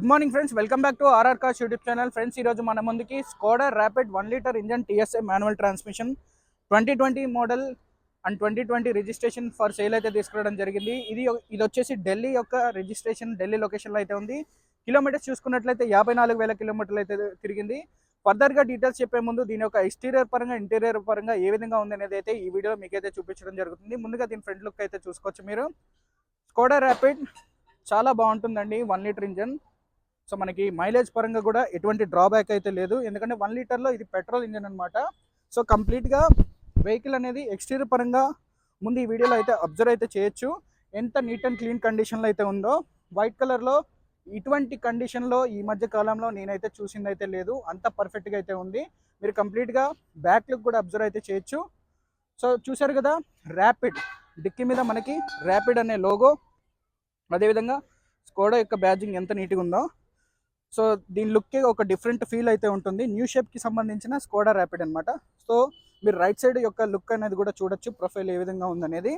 Good morning friends, welcome back to RR cars YouTube channel. Friends, ఈరోజు మన ముందుకి Skoda Rapid 1 litre engine TSI manual transmission 2020 model and 2020 registration for sale అయితే తీసుకురావడం జరిగింది. ఇది వచ్చేసి ఢిల్లీ యొక్క రిజిస్ట్రేషన్, ఢిల్లీ లొకేషన్లో అయితే ఉంది. కిలోమీటర్స్ చూసుకున్నట్లయితే 54,000 కిలోమీటర్లు అయితే తిరిగింది. ఫర్దర్గా డీటెయిల్స్ చెప్పే ముందు దీని యొక్క ఎక్స్టీరియర్ పరంగా, ఇంటీరియర్ పరంగా ఏ విధంగా ఉంది అనేది అయితే ఈ వీడియోలో మీకైతే చూపించడం జరుగుతుంది. ముందుగా దీని ఫ్రంట్ లుక్ అయితే చూసుకోవచ్చు మీరు. స్కోడా ర్యాపిడ్ చాలా బాగుంటుందండి. 1 లీటర్ ఇంజన్. సో మనకి మైలేజ్ పరంగా కూడా ఎటువంటి డ్రాబ్యాక్ అయితే లేదు, ఎందుకంటే 1 లీటర్లో ఇది పెట్రోల్ ఇంజన్ అనమాట. సో కంప్లీట్గా వెహికల్ అనేది ఎక్స్టీరియర్ పరంగా ముందు ఈ వీడియోలో అయితే అబ్జర్వ్ అయితే చేయొచ్చు. ఎంత నీట్ అండ్ క్లీన్ కండిషన్లో అయితే ఉందో. వైట్ కలర్లో ఇటువంటి కండిషన్లో ఈ మధ్య కాలంలో నేనైతే చూసింది అయితే లేదు, అంత పర్ఫెక్ట్గా అయితే ఉంది. మీరు కంప్లీట్గా బ్యాక్ లుక్ కూడా అబ్జర్వ్ అయితే చేయొచ్చు. సో చూసారు కదా, ర్యాపిడ్ డిక్కీ మీద మనకి ర్యాపిడ్ అనే లోగో, అదేవిధంగా స్కోడా యొక్క బ్యాడ్జింగ్ ఎంత నీట్గా ఉందో. సో దీని లుక్కే ఒక డిఫరెంట్ ఫీల్ అయితే ఉంటుంది. న్యూ షేప్కి సంబంధించిన స్కోడా ర్యాపిడ్ అనమాట. సో మీరు రైట్ సైడ్ యొక్క లుక్ అనేది కూడా చూడొచ్చు, ప్రొఫైల్ ఏ విధంగా ఉందనేది.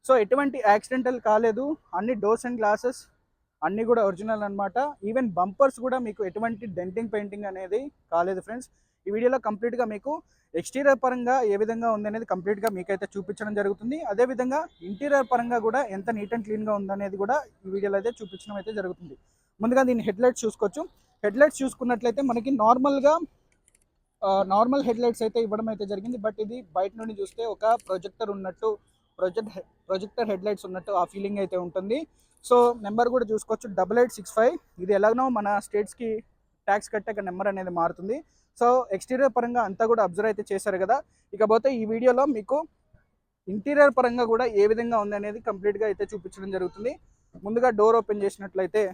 సో ఎటువంటి యాక్సిడెంటల్ కాలేదు, అన్ని డోర్స్ అండ్ గ్లాసెస్ అన్నీ కూడా ఒరిజినల్ అనమాట. ఈవెన్ బంపర్స్ కూడా మీకు ఎటువంటి డెంటింగ్ పెయింటింగ్ అనేది కాలేదు ఫ్రెండ్స్. ఈ వీడియోలో కంప్లీట్గా మీకు ఎక్స్టీరియర్ పరంగా ఏ విధంగా ఉందనేది కంప్లీట్గా మీకైతే చూపించడం జరుగుతుంది. అదేవిధంగా ఇంటీరియర్ పరంగా కూడా ఎంత నీట్ అండ్ క్లీన్గా ఉందనేది కూడా ఈ వీడియోలో అయితే చూపించడం అయితే జరుగుతుంది. ముందుగా దీని హెడ్లైట్స్ చూసుకోవచ్చు. హెడ్లైట్స్ చూసుకున్నట్లయితే మనకి నార్మల్ హెడ్లైట్స్ అయితే ఇవ్వడం అయితే జరిగింది. బట్ ఇది బయట నుండి చూస్తే ఒక ప్రొజెక్టర్ ఉన్నట్టు, ప్రొజెక్టర్ హెడ్లైట్స్ ఉన్నట్టు ఆ ఫీలింగ్ అయితే ఉంటుంది. సో నెంబర్ కూడా చూసుకోవచ్చు, 8865. ఇది ఎలాగనో మన స్టేట్స్కి ట్యాక్స్ కట్టాక నెంబర్ అనేది మారుతుంది. సో ఎక్స్టీరియర్ పరంగా అంతా కూడా అబ్జర్వ్ అయితే చేశారు కదా. ఇకపోతే ఈ వీడియోలో మీకు ఇంటీరియర్ పరంగా కూడా ఏ విధంగా ఉంది అనేది కంప్లీట్గా అయితే చూపించడం జరుగుతుంది. ముందుగా డోర్ ఓపెన్ చేసినట్లయితే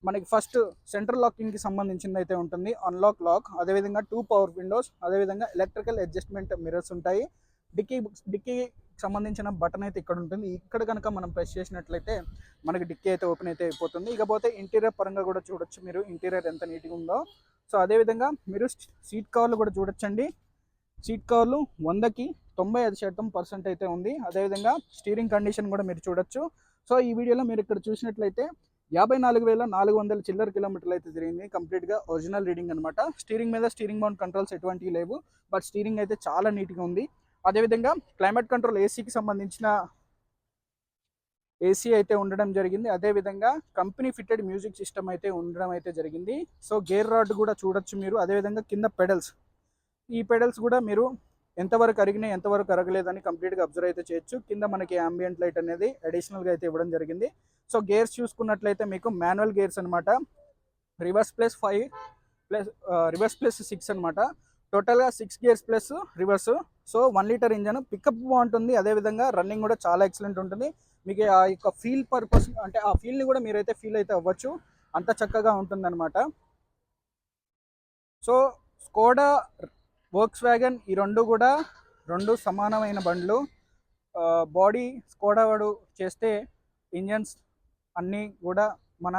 మనకి ఫస్ట్ సెంట్రల్ లాకింగ్కి సంబంధించింది అయితే ఉంటుంది, అన్లాక్ లాక్. అదేవిధంగా 2 పవర్ విండోస్, అదేవిధంగా ఎలక్ట్రికల్ అడ్జస్ట్మెంట్ మిర్రర్స్ ఉంటాయి. డిక్కీకి సంబంధించిన బటన్ అయితే ఇక్కడ ఉంటుంది. ఇక్కడ కనుక మనం ప్రెస్ చేసినట్లయితే మనకి డిక్కీ అయితే ఓపెన్ అయితే అయిపోతుంది. ఇకపోతే ఇంటీరియర్ పరంగా కూడా చూడొచ్చు మీరు, ఇంటీరియర్ ఎంత నీట్గా ఉందో. సో అదేవిధంగా మీరు సీట్ కవర్లు కూడా చూడొచ్చండి. సీట్ కవర్లు 100కి 95% అయితే ఉంది. అదేవిధంగా స్టీరింగ్ కండిషన్ కూడా మీరు చూడొచ్చు. సో ఈ వీడియోలో మీరు ఇక్కడ చూసినట్లయితే 54,400 చిల్లర కిలోమీటర్లు అయితే తిరిగింది. కంప్లీట్గా ఒరిజినల్ రీడింగ్ అనమాట. స్టీరింగ్ మౌంట్ కంట్రోల్స్ ఎటువంటివి లేవు, బట్ స్టీరింగ్ అయితే చాలా నీట్గా ఉంది. అదేవిధంగా క్లైమేట్ కంట్రోల్ ఏసీకి సంబంధించిన ఏసీ అయితే ఉండడం జరిగింది. అదేవిధంగా కంపెనీ ఫిట్టెడ్ మ్యూజిక్ సిస్టమ్ అయితే ఉండడం అయితే జరిగింది. సో గేర్ రాడ్ కూడా చూడొచ్చు మీరు. అదేవిధంగా కింద పెడల్స్, ఈ పెడల్స్ కూడా మీరు ఎంతవరకు అరిగినాయి, ఎంతవరకు అరగలేదని కంప్లీట్గా అబ్జర్వ్ అయితే చేయొచ్చు. కింద మనకి అంబియంట్ లైట్ అనేది అడిషనల్గా అయితే ఇవ్వడం జరిగింది. సో గేర్స్ చూసుకున్నట్లయితే మీకు మాన్యువల్ గేర్స్ అనమాట. Reverse plus 5 plus reverse plus 6 అనమాట. టోటల్గా 6 gears plus reverse. So 1 litre engine, pickup బాగుంటుంది. అదేవిధంగా రన్నింగ్ కూడా చాలా ఎక్సలెంట్ ఉంటుంది. మీకు ఆ యొక్క ఫీల్ పర్పస్ అంటే ఆ ఫీల్ని కూడా మీరైతే ఫీల్ అయితే అవ్వచ్చు, అంత చక్కగా ఉంటుంది అనమాట. సో స్కోడా, వోక్స్ వ్యాగన్ ఈ రెండు సమానమైన బండ్లు. బాడీ స్కోడా వాడు చేస్తే ఇంజన్స్ అన్నీ కూడా మన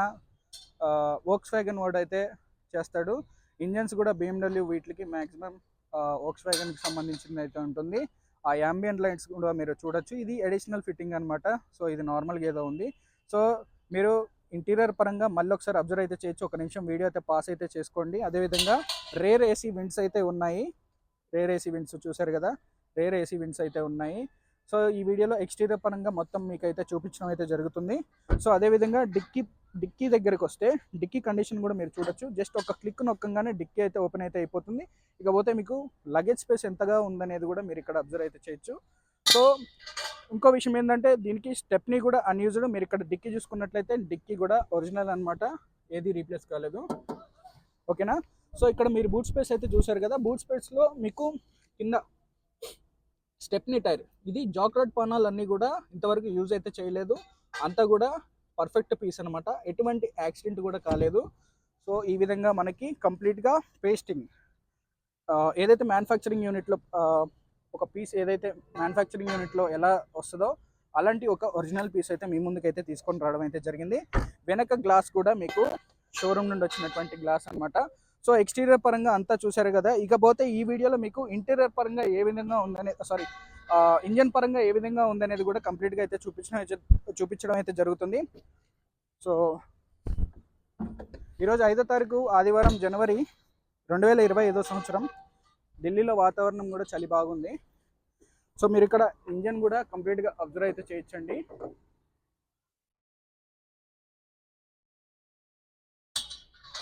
వోక్స్ వ్యాగన్ వాడు అయితే చేస్తాడు. ఇంజన్స్ కూడా BMW వీటికి మ్యాక్సిమం వోక్స్ వ్యాగన్కి సంబంధించింది అయితే ఉంటుంది. ఆ యాంబియంట్ లైట్స్ కూడా మీరు చూడొచ్చు. ఇది అడిషనల్ ఫిట్టింగ్ అనమాట. సో ఇది నార్మల్గా ఏదో ఉంది. సో మీరు ఇంటీరియర్ పరంగా మళ్ళీ ఒకసారి అబ్జర్వ్ అయితే చేయొచ్చు. ఒక నిమిషం వీడియో అయితే పాస్ అయితే చేసుకోండి. అదేవిధంగా రేర్ ఏసీ విండ్స్ అయితే ఉన్నాయి. రేర్ ఏసీ విండ్స్ చూసారు కదా, రేర్ ఏసీ విండ్స్ అయితే ఉన్నాయి. సో ఈ వీడియోలో ఎక్స్టీరియర్ పరంగా మొత్తం మీకు అయితే చూపించడం అయితే జరుగుతుంది. సో అదేవిధంగా డిక్కీ దగ్గరికి వస్తే డిక్కీ కండిషన్ కూడా మీరు చూడొచ్చు. జస్ట్ ఒక క్లిక్ నొక్కగానే డిక్కీ అయితే ఓపెన్ అయితే అయిపోతుంది. ఇకపోతే మీకు లగేజ్ స్పేస్ ఎంతగా ఉందనేది కూడా మీరు ఇక్కడ అబ్జర్వ్ అయితే చేయొచ్చు. సో ఇంకో విషయం ఏంటంటే దీనికి స్టెప్నీ కూడా అన్యూజ్డ్. మీరు ఇక్కడ డిక్కీ చూసుకున్నట్లయితే డిక్కీ కూడా ఒరిజినల్ అనమాట, ఏది రీప్లేస్ కాలేదు. ఓకేనా. సో ఇక్కడ మీరు బూట్ స్పేస్ అయితే చూసారు కదా. బూట్ స్పేస్లో మీకు కింద స్టెప్నీ టైర్, ఇది జాక్రాడ్ పానాలు అన్నీ కూడా ఇంతవరకు యూజ్ అయితే చేయలేదు. అంతా కూడా పర్ఫెక్ట్ పీస్ అనమాట, ఎటువంటి యాక్సిడెంట్ కూడా కాలేదు. సో ఈ విధంగా మనకి కంప్లీట్గా పేస్టింగ్ ఏదైతే మ్యానుఫ్యాక్చరింగ్ యూనిట్లో ఒక పీస్ ఏదైతే మ్యానుఫ్యాక్చరింగ్ యూనిట్లో ఎలా వస్తుందో అలాంటి ఒక ఒరిజినల్ పీస్ అయితే మీ ముందుకైతే తీసుకొని రావడం అయితే జరిగింది. వెనక గ్లాస్ కూడా మీకు షోరూమ్ నుండి వచ్చినటువంటి గ్లాస్ అనమాట. సో ఎక్స్టీరియర్ పరంగా అంతా చూసారు కదా. ఇకపోతే ఈ వీడియోలో మీకు ఇంటీరియర్ పరంగా ఏ విధంగా ఉందనే ఇంజన్ పరంగా ఏ విధంగా ఉందనేది కూడా కంప్లీట్గా అయితే చూపించడం అయితే జరుగుతుంది. సో ఈరోజు 5వ తారీఖు ఆదివారం జనవరి 2025 సంవత్సరం. ఢిల్లీలో వాతావరణం కూడా చలి బాగుంది. సో మీరు ఇక్కడ ఇంజన్ కూడా కంప్లీట్గా అబ్జర్వ్ అయితే చేయొచ్చండి.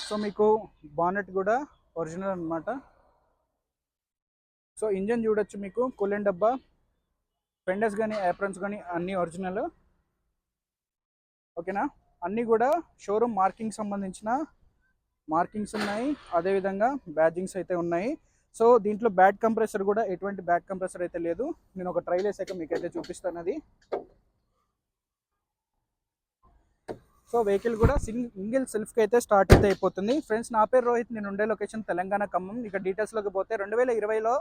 సో మీకు బానెట్ కూడా ఒరిజినల్ అనమాట. సో ఇంజన్ చూడొచ్చు, మీకు కూలెంట్ డబ్బా, ఫెండర్స్ కానీ యాప్రన్స్ కానీ అన్నీ ఒరిజినల్. ఓకేనా, అన్నీ కూడా షోరూమ్ మార్కింగ్ సంబంధించిన మార్కింగ్స్ ఉన్నాయి, అదేవిధంగా బ్యాడ్జింగ్స్ అయితే ఉన్నాయి. సో దీంట్లో బ్యాడ్ కంప్రెసర్ కూడా ఎటువంటి బ్యాడ్ కంప్రెసర్ అయితే లేదు. నేను ఒక ట్రైల్ వేసాక మీకైతే చూపిస్తాను అది. సో వెహికల్ కూడా సింగిల్ సెల్ఫ్కి అయితే స్టార్ట్ అయితే అయిపోతుంది. ఫ్రెండ్స్, నా పేరు రోహిత్, నేను ఉండే లొకేషన్ తెలంగాణ ఖమ్మం. ఇక డీటెయిల్స్లోకి పోతే 2020లో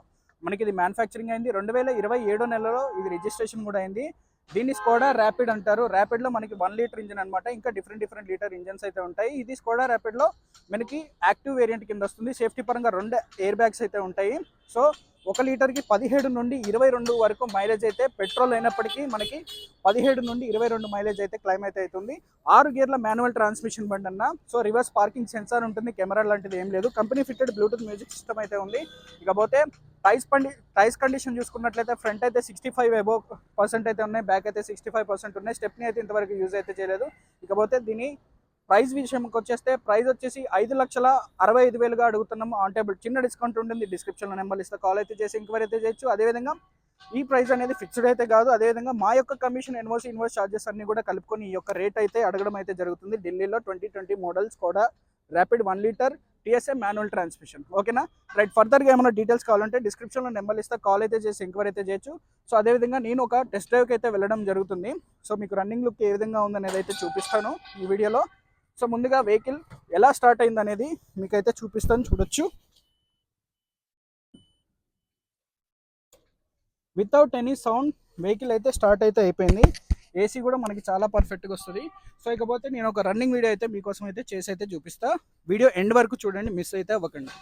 మనకి ఇది మ్యానుఫ్యాక్చరింగ్ అయింది. 2027 నెలలో ఇది రిజిస్ట్రేషన్ కూడా అయింది. దీన్ని స్కోడా ర్యాపిడ్ అంటారు. ర్యాపిడ్లో మనకి 1 లీటర్ ఇంజిన్ అనమాట. ఇంకా డిఫరెంట్ లీటర్ ఇంజన్స్ అయితే ఉంటాయి. ఇది స్కోడా ర్యాపిడ్లో మనకి యాక్టివ్ వేరియంట్ కింద వస్తుంది. సేఫ్టీ పరంగా 2 ఎయిర్ బ్యాగ్స్ అయితే ఉంటాయి. సో 1 లీటర్కి 17 నుండి 22 వరకు మైలేజ్ అయితే పెట్రోల్ అయినప్పటికీ మనకి 17 నుండి 22 మైలేజ్ అయితే క్లైమ్ అయితే అవుతుంది. 6 గేర్ల మాన్యువల్ ట్రాన్స్మిషన్ బండి అన్న. సో రివర్స్ పార్కింగ్ సెన్సార్ ఉంటుంది, కెమెరా లాంటిది ఏం లేదు. Company fitted Bluetooth music system అయితే ఉంది. ఇకపోతే టైర్స్ కండిషన్ చూసుకున్నట్లయితే ఫ్రంట్ అయితే 65% అయితే ఉన్నాయి, బ్యాక్ అయితే 65% ఉన్నాయి. స్టెప్ని అయితే ఇంతవరకు యూజ్ అయితే చేయలేదు. ఇకపోతే దీని ప్రైస్ విషయంకి వచ్చేస్తే ప్రైస్ వచ్చేసి 5,65,000గా అడుగుతున్నాము. ఆన్ టేబుల్ చిన్న డిస్కౌంట్ ఉంటుంది. డిస్క్రిప్షన్లో నెంబర్ ఇస్తే కాల్ అయితే చేసి ఎంక్వైరీ అయితే చేయొచ్చు. అదేవిధంగా ఈ ప్రైస్ అనేది ఫిక్స్డ్ అయితే కాదు. అదేవిధంగా మా యొక్క కమిషన్ ఇన్వాయిస్ ఛార్జెస్ అన్ని కూడా కలుపుకొని ఈ యొక్క రేట్ అయితే అడగడం అయితే జరుగుతుంది. ఢిల్లీలో 2020 మోడల్స్ కూడా rapid 1 litre TSA manual transmission. ఓకేనా, రైట్. ఫర్దర్గా ఏమైనా డీటెయిల్స్ కావాలంటే డిస్క్రిప్షన్లో నెంబర్ ఇస్తే కాల్ అయితే చేసి ఎంక్వైరీ అయితే చేయొచ్చు. సో అదేవిధంగా నేను ఒక టెస్ట్ డ్రైవ్కి అయితే వెళ్ళడం జరుగుతుంది. సో మీకు రన్నింగ్ లుక్ ఏ విధంగా ఉందనేది అయితే చూపిస్తాను ఈ వీడియోలో. సో ముందుగా వెహికల్ ఎలా స్టార్ట్ అయింది అనేది మీకైతే చూపిస్తాను, చూడొచ్చు. వితౌట్ ఎనీ సౌండ్ వెహికల్ అయితే స్టార్ట్ అయితే అయిపోయింది. ఏసీ కూడా మనకి చాలా పర్ఫెక్ట్గా వస్తుంది. సో ఇకపోతే నేను ఒక రన్నింగ్ వీడియో అయితే మీకోసం అయితే చేసి అయితే చూపిస్తా. వీడియో ఎండ్ వరకు చూడండి, మిస్ అయితే అవ్వకండి.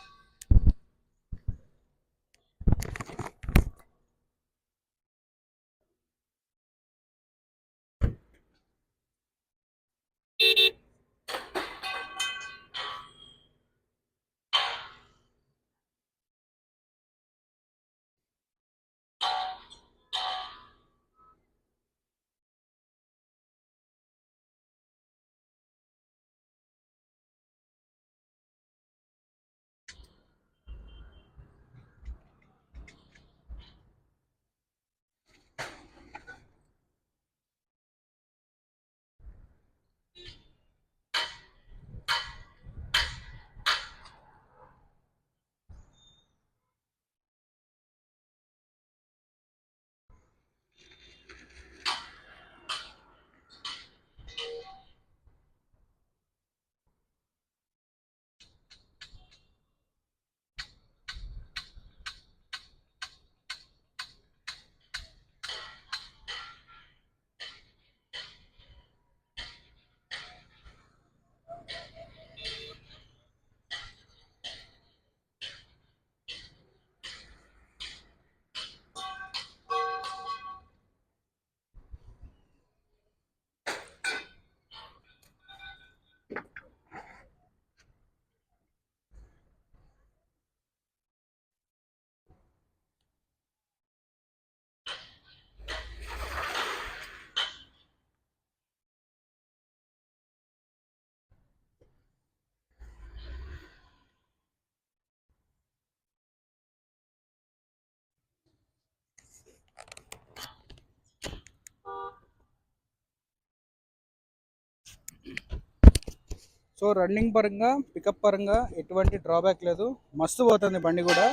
సో రన్నింగ్ పరంగా పికప్ పరంగా ఎటువంటి డ్రాబ్యాక్ లేదు, మస్తు పోతుంది బండి కూడా.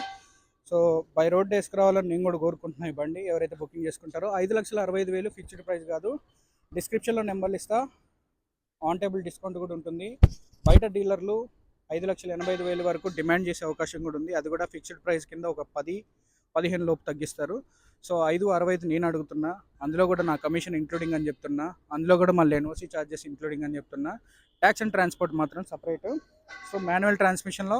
సో బై రోడ్ వేసుకురావాలని నేను కూడా కోరుకుంటున్నాను. ఈ బండి ఎవరైతే బుకింగ్ చేసుకుంటారో 5,65,000 ఫిక్స్డ్ ప్రైస్ కాదు. డిస్క్రిప్షన్లో నెంబర్లు ఇస్తా, ఆన్ టేబుల్ డిస్కౌంట్ కూడా ఉంటుంది. బయట డీలర్లు 5,85,000 వరకు డిమాండ్ చేసే అవకాశం కూడా ఉంది. అది కూడా ఫిక్స్డ్ ప్రైస్ కింద ఒక 10-15 లోపు తగ్గిస్తారు. సో 5,65 నేను అడుగుతున్నా, అందులో కూడా నా కమిషన్ ఇంక్లూడింగ్ అని చెప్తున్నా, అందులో కూడా మళ్ళీ ఎన్ఓసి ఛార్జెస్ ఇంక్లూడింగ్ అని చెప్తున్నా. ట్యాక్స్ అండ్ ట్రాన్స్పోర్ట్ మాత్రం సపరేట్. సో మాన్యువల్ ట్రాన్స్మిషన్లో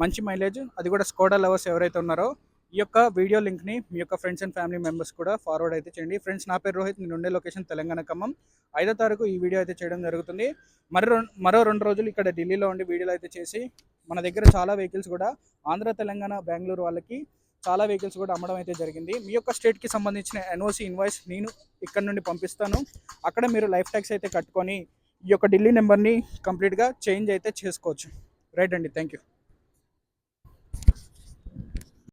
మంచి మైలేజ్, అది కూడా స్కోడా లవర్స్ ఎవరైతే ఉన్నారో ఈ యొక్క వీడియో లింక్ని మీ యొక్క ఫ్రెండ్స్ అండ్ ఫ్యామిలీ మెంబర్స్ కూడా ఫార్వర్డ్ అయితే చేయండి. ఫ్రెండ్స్, నా పేరు రోహిత్, నేను ఉండే లొకేషన్ తెలంగాణ ఖమ్మం. 5వ తారీఖు ఈ వీడియో అయితే చేయడం జరుగుతుంది. మరో 2 రోజులు ఇక్కడ ఢిల్లీలో ఉండి వీడియోలు అయితే చేసి మన దగ్గర చాలా వెహికల్స్ కూడా ఆంధ్ర, తెలంగాణ, బెంగళూరు వాళ్ళకి చాలా వెహికల్స్ కూడా అమ్మడం అయితే జరిగింది. మీ యొక్క స్టేట్కి సంబంధించిన ఎన్ఓసి ఇన్వాయిస్ నేను ఇక్కడ నుండి పంపిస్తాను. అక్కడ మీరు లైఫ్ ట్యాక్స్ అయితే కట్టుకొని ఈ యొక్క ఢిల్లీ నెంబర్ని కంప్లీట్గా చేంజ్ అయితే చేసుకోవచ్చు. రైట్ అండి, థ్యాంక్ యూ.